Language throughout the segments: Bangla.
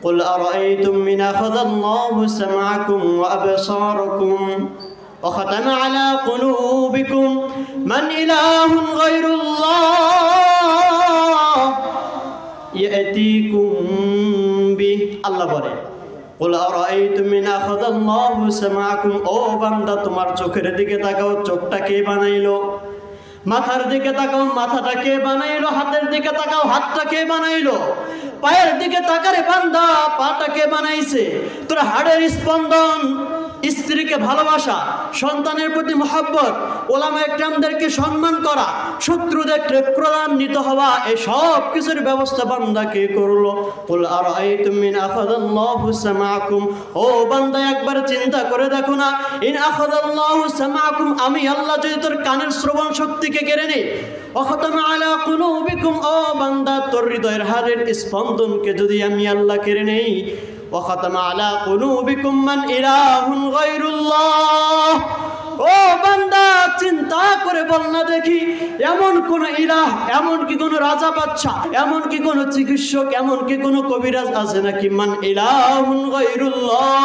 قل أرأيتم من أخذ الله سمعكم وأبصاركم وختم على قلوبكم من إله غير الله يأتيكم به الله বলে قل أرأيتم من أخذ الله سمعكم ও বান্দা তোমার চোখের দিকে তাকাও চোখটা কে বানাইলো মাথার দিকে তাকাও মাথাটা কে বানাইলো হাতের দিকে তাকাও হাতটা কে বানাইলো পায়ের দিকে তাকারে বান্দা পাটা কে বানাইছে তোর হাড়ের স্পন্দন স্ত্রীকে ভালোবাসা সন্তানের প্রতি মহব্বত ওলামায়ে কেরামদেরকে সম্মান করা শত্রুদের ক্রোধান্বিত হওয়া এই সব কিছুর ব্যবস্থা বান্দা কে করলো কুল আরাআইতুম মিন আখাযাল্লাহু সামাআকুম ও বান্দা একবার চিন্তা করে দেখো না ইন আখাযাল্লাহু সামাআকুম আমি আল্লাহ যদি তোর কানের শ্রবণ শক্তিকে কেড়ে নেই ওয়াখাতামা আলা কুলুবিকুম ও বান্দা তোর হৃদয়ের হাড়ের স্পন্দনকে যদি আমি আল্লাহ কেড়ে নেই وختم على قلوبكم من إله غير الله ও বান্দা চিন্তা করে বল না দেখি এমন কোন ইলাহ এমন কি কোন রাজা বাদশা এমন কি কোন চিকিৎসক এমন কি কোন কবিরাজ আছে নাকি মান ইলাহুন গায়রুল্লাহ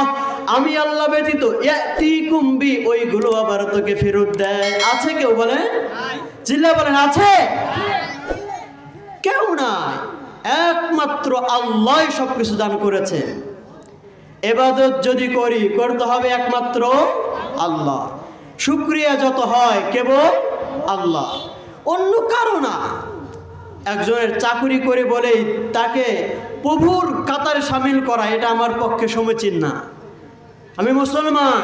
আমি আল্লাহ ব্যতীত ইয়াতিকুম বি ওইগুলো আবার তোকে ফেরত দেয় আছে কেউ বলে চিল্লা বলেন আছে কেউ নাই একমাত্র আল্লাহই সবকিছু দান করেছেন ইবাদত যদি করি করতে হবে একমাত্র আল্লাহ শুকরিয়া যত হয় কেবল আল্লাহ অন্য কারো না একজনের চাকরি করে বলে তাকে প্রভুর কাতারে শামিল করা এটা আমার পক্ষে সমীচীন না আমি মুসলমান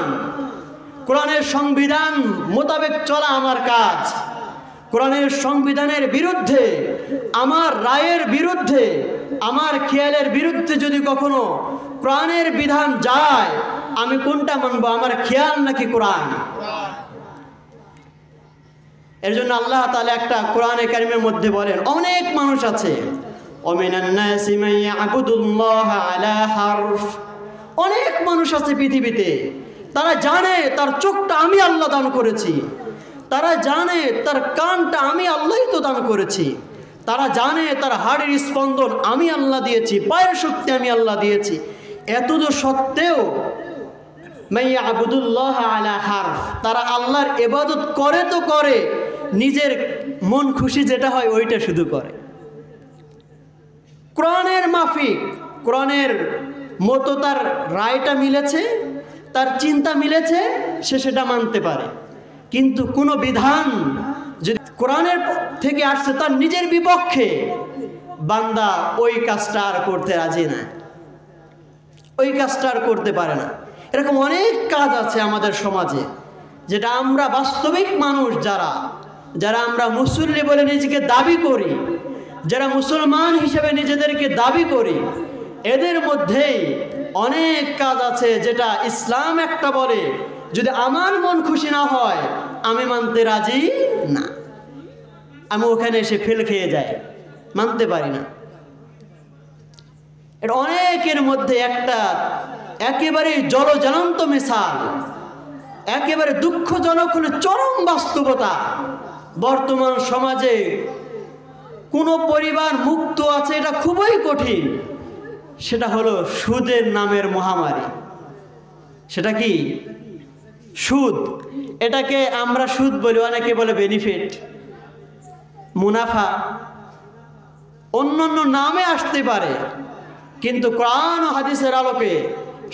কোরআনের সংবিধান মোতাবেক চলা আমার কাজ কোরআনের সংবিধানের বিরুদ্ধে আমার রায়ের বিরুদ্ধে আমার খেয়ালের বিরুদ্ধে যদি কখনো কোরআনের বিধান যায় আমি কোনটা মানবো আমার খেয়াল নাকি কোরআন এর জন্য আল্লাহ তাআলা একটা কোরআনে কারিমের মধ্যে বলেন অনেক মানুষ আছে ওমিনান নাসি মান ইয়াবুদুল্লাহ আলা হারফ অনেক মানুষ আছে পৃথিবীতে তারা জানে তার চোখটা আমি আল্লাহ দান করেছি তারা জানে তার কানটা আমি আল্লাহই তো দান করেছি তারা জানে তার হাড়ের স্পন্দন আমি আল্লাহ দিয়েছি পায়ের শক্তি আমি আল্লাহ দিয়েছি এত সত্ত্বেও মাইয়া আবুদুল্লাহ আলা হারফ তারা আল্লাহর ইবাদত করে তো করে নিজের মন খুশি যেটা হয় ওইটা শুধু করে কোরআনের মাফিক কোরআনের মতো তার রায়টা মিলেছে তার চিন্তা মিলেছে সে সেটা মানতে পারে কিন্তু কোনো বিধান যদি কোরআনের থেকে আসছে তার নিজের বিপক্ষে বান্দা ওই কাজটা আর করতে রাজি না ওই কাজটা আর করতে পারে না এরকম অনেক কাজ আছে আমাদের সমাজে যেটা আমরা বাস্তবিক মানুষ যারা আমরা মুসল্লি বলে নিজেকে দাবি করি যারা মুসলমান হিসেবে নিজেদেরকে দাবি করি এদের মধ্যেই অনেক কাজ আছে যেটা ইসলাম একটা বলে যদি আমার মন খুশি না হয় আমি মানতে রাজি না আমি ওখানে এসে ফেল খেয়ে যাই মানতে পারি না এটা অনেকের মধ্যে একটা একেবারে জলজ্বলন্ত মিসাল একেবারে দুঃখজনক হলে চরম বাস্তবতা বর্তমান সমাজে কোনো পরিবার মুক্ত আছে এটা খুবই কঠিন সেটা হলো সুদের নামের মহামারী সেটা কি সুদ এটাকে আমরা সুদ বলি অনেকে বলে বেনিফিট মুনাফা অন্যান্য নামে আসতে পারে কিন্তু কোরআন ও হাদিসের আলোকে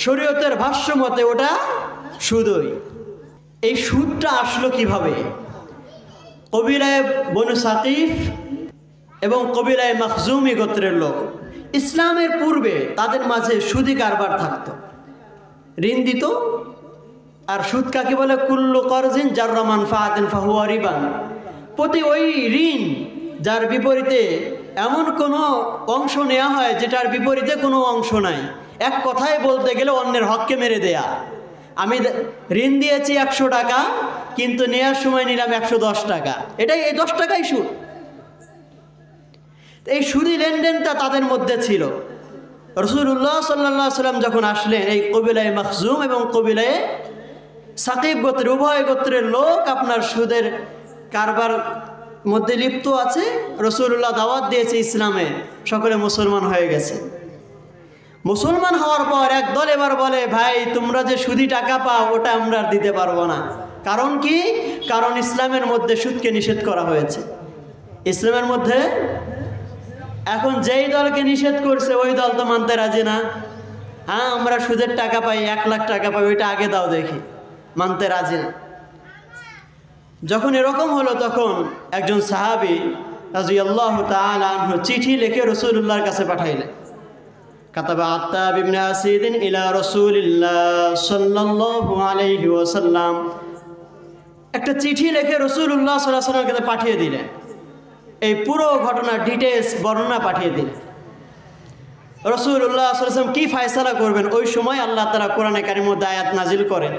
শরীয়তের ভাষ্য মতে ওটা সুদই এই সুদটা আসলো কিভাবে কবিলায়ে বনু সাকিফ এবং কবিলায়ে মখজুমি গোত্রের লোক ইসলামের পূর্বে তাদের মাঝে সুদি কারবার থাকতো ঋণ দিত আর সুদ কাকে বলে কুল্লু করজিন জাররা মানফাআতিন ফাহুয়া রিবান প্রতি ওই ঋণ যার বিপরীতে এমন কোনো অংশ নেওয়া হয় যেটার বিপরীতে কোনো অংশ নাই এক কথায় বলতে গেলে অন্যের হককে মেরে দেয়া আমি ঋণ দিয়েছি 100 টাকা কিন্তু নেওয়ার সময় নিলাম 110 টাকা এটাই এই 10 টাকাই সুদ এই সুদি লেনদেনটা তাদের মধ্যে ছিল রাসূলুল্লাহ সাল্লাল্লাহু আলাইহি ওয়াসাল্লাম যখন আসলেন এই কবিলায়ে মখজুম এবং কবিলায়ে সাকিব গোত্রের উভয় গোত্রের লোক আপনার সুদের কারবার মধ্যে লিপ্ত আছে রাসূলুল্লাহ দাওয়াত দিয়েছে ইসলামে সকলে মুসলমান হয়ে গেছে মুসলমান হওয়ার পর এক দল এবার বলে, ভাই তোমরা যে সুদি টাকা পাও ওটা আমরা আর দিতে পারবো না। কারণ কি? কারণ ইসলামের মধ্যে সুদকে নিষেধ করা হয়েছে। ইসলামের মধ্যে এখন যেই দলকে নিষেধ করছে ওই দল তো মানতে রাজি না। হ্যাঁ, আমরা সুদের টাকা পাই, 1 লাখ টাকা পাই, ওইটা আগে দাও দেখি, মানতে রাজি না। যখন এরকম হলো তখন একজন সাহাবী রাদিয়াল্লাহু তাআলা আনহু চিঠি লিখে রাসূলুল্লাহর কাছে পাঠাইলেন। কাতাবা আত্তাব ইবনে আসিদিন ইলা রাসূলিল্লাহ সাল্লাল্লাহু আলাইহি ওয়াসাল্লাম, একটা চিঠি লিখে রাসূলুল্লাহ সাল্লাল্লাহু আলাইহি ওয়াসাল্লামের কাছে পাঠিয়ে দিলেন। এই পুরো ঘটনার ডিটেইলস বর্ণনা পাঠিয়ে দিলেন। রাসূলুল্লাহ সাল্লাল্লাহু আলাইহি ওয়াসাল্লাম কি ফয়সালা করবেন ওই সময় আল্লাহ তাআলা কোরআনে কারীমের মধ্যে আয়াত নাজিল করেন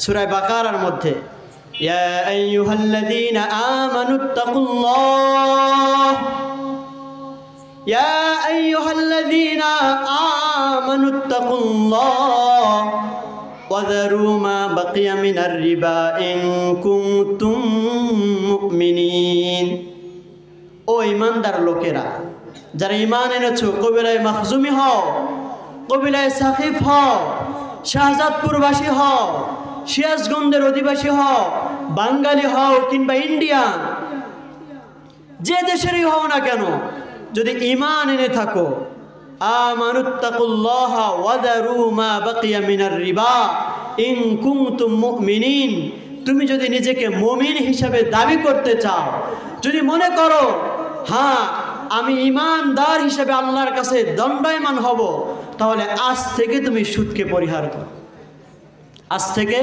সূরা বাকারার মধ্যে, ইয়া আইয়ুহাল্লাযীনা আমানুত্তাকুল্লাহ ইয়া আইয়ুহাল্লাযীনা আমানুত্তাকুল্লাহ ওয়া যারু মা বাকিয়া মিনার রিবা ইন কুনতুম মুমিনিন। ও ঈমানদার লোকেরা, যারা ঈমান এনেছো, কবিলায় মাখজুমি হও, কবিলায় সাকিফ হও, শাহজাদপুরবাসী হও, সিরাজগঞ্জের অধিবাসী হও, বাঙালি হও কিংবা ইন্ডিয়ান, যে দেশেরই হও না কেন, যদি ঈমান এনে থাকো, আমানুত্তাকুল্লাহ ওয়া যারু মা বাকিয়া মিনার রিবা ইন কুনতুম মুমিনিন, তুমি যদি নিজেকে মুমিন হিসাবে দাবি করতে চাও, যদি মনে করো হ্যাঁ আমি ঈমানদার হিসেবে আল্লাহর কাছে দণ্ডায়মান হব, তাহলে আজ থেকে তুমি সুদকে পরিহার করো, আজ থেকে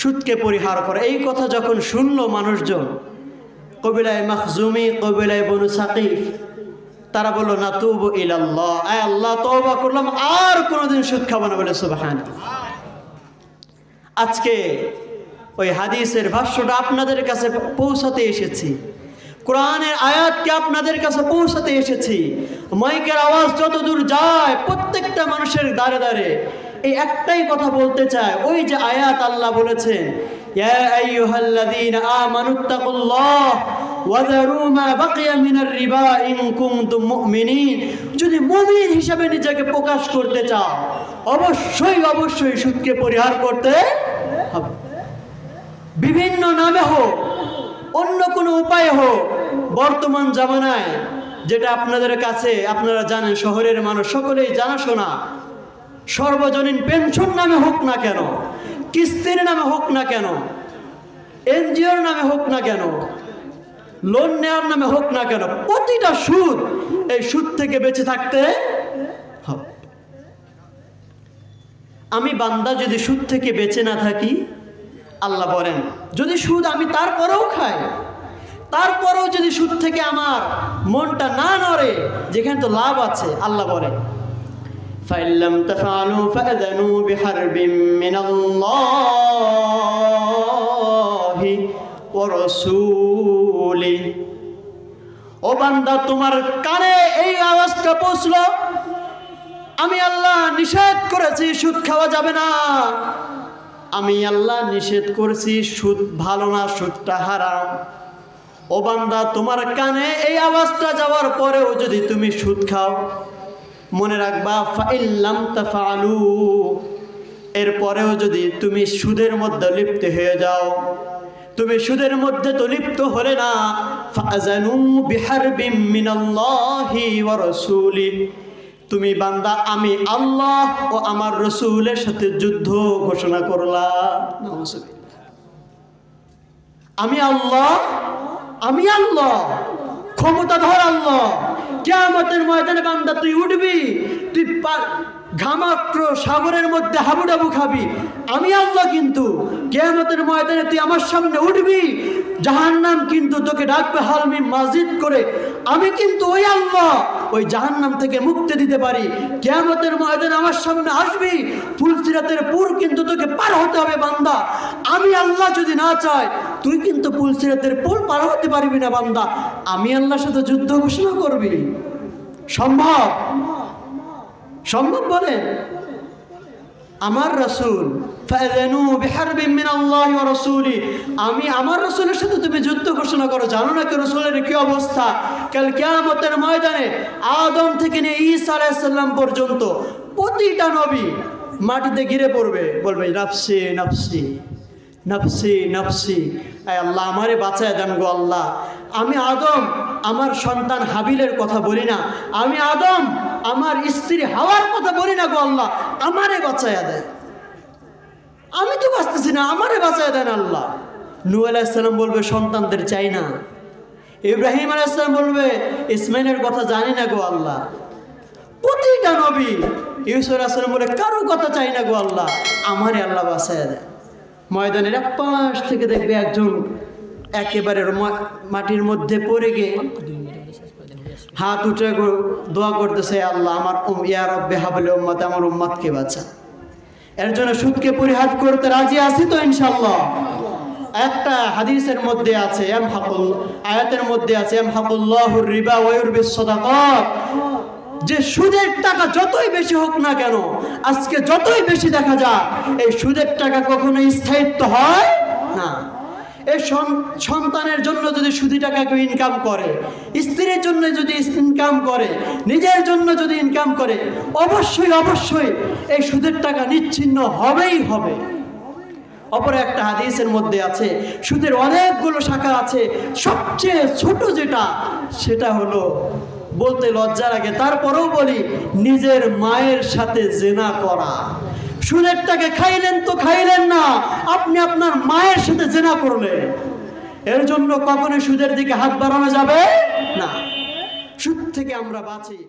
সুদকে পরিহার করো। এই কথা যখন শুনলো মানুষজন, কবিলায় মাখজুমি, কবিলায় বনু সাকিফ, তারা বললো নাতুবু ইলাল্লাহ, আয় আল্লাহ তওবা করলাম, আর কোনোদিন সুদ খাবো না বলে সুবহানাল্লাহ। আজকে ওই হাদিসের ভাষ্যটা আপনাদের কাছে পৌঁছাতে এসেছি, কোরআনের আয়াতকে আপনাদের কাছে পৌঁছাতে এসেছি। মাইকের আওয়াজ যত দূর যায় প্রত্যেকটা মানুষের দ্বারে দ্বারে এই একটাই কথা বলতে চায়, ওই যে আয়াত আল্লাহ বলেছেন, ইয়া আইয়ুহাল্লাযীনা আমানুত্তাকুল্লাহ ওয়া যারু মা বাকিয়া মিনার রিবা ইন কুনতুম মুমিনিন। যদি মুমিন হিসেবে নিজেকে প্রকাশ করতে চাও, অবশ্যই অবশ্যই সুদকে পরিহার করতে হবে। বিভিন্ন নামে হোক, অন্য কোনো উপায় হোক, বর্তমান জামানায় যেটা আপনাদের কাছে আপনারা জানেন, শহরের মানুষ সকলেই জানাশোনা, সর্বজনীন পেনশন নামে হোক না কেন, কিস্তির নামে হোক না কেন, এনজিওর নামে হোক না কেন, লোন নেওয়ার নামে হোক না কেন, প্রতিটা সুদ, এই সুদ থেকে বেঁচে থাকতে হবে। আমি বান্দা যদি সুদ থেকে বেঁচে না থাকি, আল্লাহ বলেন যদি সুদ আমি তারপরেও খাই, তারপরেও যদি সুদ থেকে আমার মনটা না নড়ে, যেখানে তো লাভ আছে, আল্লাহ বলেন ফাইল্লাম তাফআলু ফাযানু বিহারবিম মিনাল্লাহি ওয়া রাসূলি। ও বান্দা, তোমার কানে এই আওয়াজটা পৌঁছলো, আমি আল্লাহ নিষেধ করেছি সুদ খাওয়া যাবে না, আমি আল্লাহ নিষেধ করেছি সুদ ভালো না, সুদটা হারাম। ও বান্দা, তোমার কানে এই আওয়াজটা যাওয়ার পরেও যদি তুমি সুদ খাও, মনে রাখবা ফাইল্লাম তাফআলু, এরপরেও যদি তুমি সুদের মধ্যে লিপ্ত হয়ে যাও, তুমি সুদের মধ্যে তো লিপ্ত হলে না, ফাযানু বিহারবিম মিনাল্লাহি ওয়া রাসূলি, তুমি বান্দা আমি আল্লাহ ও আমার রসুলের সাথে যুদ্ধ ঘোষণা করলাম। আমি আল্লাহ, আমি আল্লাহ, ক্ষমতাধর আল্লাহ। কিয়ামতের ময়দানে বান্দা তুই উঠবি, তুই ঘামাক্র সাগরের মধ্যে হাবুডাবু খাবি, আমি আল্লাহ কিন্তু কিয়ামতের ময়দানে তুই আমার সামনে উঠবি, জাহান্নাম কিন্তু তোকে ডাকবে হালমি মাজিদ করে, আমি কিন্তু ওই আল্লাহ, ওই জাহান্নাম থেকে মুক্তি দিতে পারি। কিয়ামতের ময়দানে আমার সামনে আসবি, পুলসিরাতের পুর কিন্তু তোকে পার হতে হবে বান্দা, আমি আল্লাহ যদি না চাই তুই কিন্তু পুলসিরাতের পুল পার হতে পারবি না বান্দা, আমি আল্লাহর সাথে যুদ্ধ ঘোষণা করবি। সম্ভব? সম্ভব বলেন? আমার রাসূল ফাযানু বিহারবিন মিনাল্লাহি ওয়া রাসূলি, আমি আমার রাসূলের সাথে তুমি যুদ্ধ ঘোষণা করো। জানো না কি রাসূলের কি অবস্থা? কাল কিয়ামতের ময়দানে আদম থেকে নিয়ে ঈসা আলাইহিস সালাম পর্যন্ত প্রতিটা নবী মাটিতে ঘিরে পড়বে, বলবে নাফসি নাফসি নফসি নফসি, আয় আল্লাহ আমারে বাঁচায় দেন গো আল্লাহ। আমি আদম আমার সন্তান হাবিলের কথা বলি না, আমি আদম আমার স্ত্রী হাওয়ার কথা বলি না গো আল্লাহ, আমারে বাঁচায় দেন, আমি তো বাঁচতেছি না, আমারে বাঁচায় দেন আল্লাহ। নূহ আলাইহিস সালাম বলবে সন্তানদের চাই না। ইব্রাহিম আলাইহিস সালাম বলবে ইসমাইলের কথা জানি না গো আল্লাহ। প্রতিটা নবী, ইউসুফ আলাইহিস সালাম বলে কারো কথা চাই না গো আল্লাহ, আমারে আল্লাহ বাঁচায় দেন। ময়দানের এক পাশ থেকে দেখবে একজন একেবারে মাটির মধ্যে পড়ে গিয়ে হাত উঠে দোয়া করতেছে, আল্লাহ আমার ইয়া রব্বে হাবলি উম্মতে, আমার উম্মতকে বাঁচা। এর জন্য সুদকে পরিহার করতে রাজি আছি তো ইনশাআল্লাহ। একটা হাদিসের মধ্যে আছে আয়াতের মধ্যে আছে ইয়ামহাকুল্লাহুর রিবা ওয়া ইউরবিস সাদাকাত, যে সুদের টাকা যতই বেশি হোক না কেন, আজকে যতই বেশি দেখা যায়, এই সুদের টাকা কখনো স্থায়িত্ব হয় না। এই সন্তানের জন্য যদি সুদি টাকা কেউ ইনকাম করে, স্ত্রীর জন্য যদি ইনকাম করে, নিজের জন্য যদি ইনকাম করে, অবশ্যই অবশ্যই এই সুদের টাকা নিচ্ছিন্ন হবেই হবে। অপর একটা হাদিসের মধ্যে আছে সুদের অনেকগুলো শাখা আছে, সবচেয়ে ছোট যেটা সেটা হলো, বলতে লজ্জা লাগে তারপরেও বলি, নিজের মায়ের সাথে জিনা করা। সুদের টাকা খাইলেন তো খাইলেন না, আপনি আপনার মায়ের সাথে জিনা করলেন। এর জন্য কখনোই সুদের দিকে হাত বাড়ানো যাবে না। সুদ থেকে আমরা বাঁচি।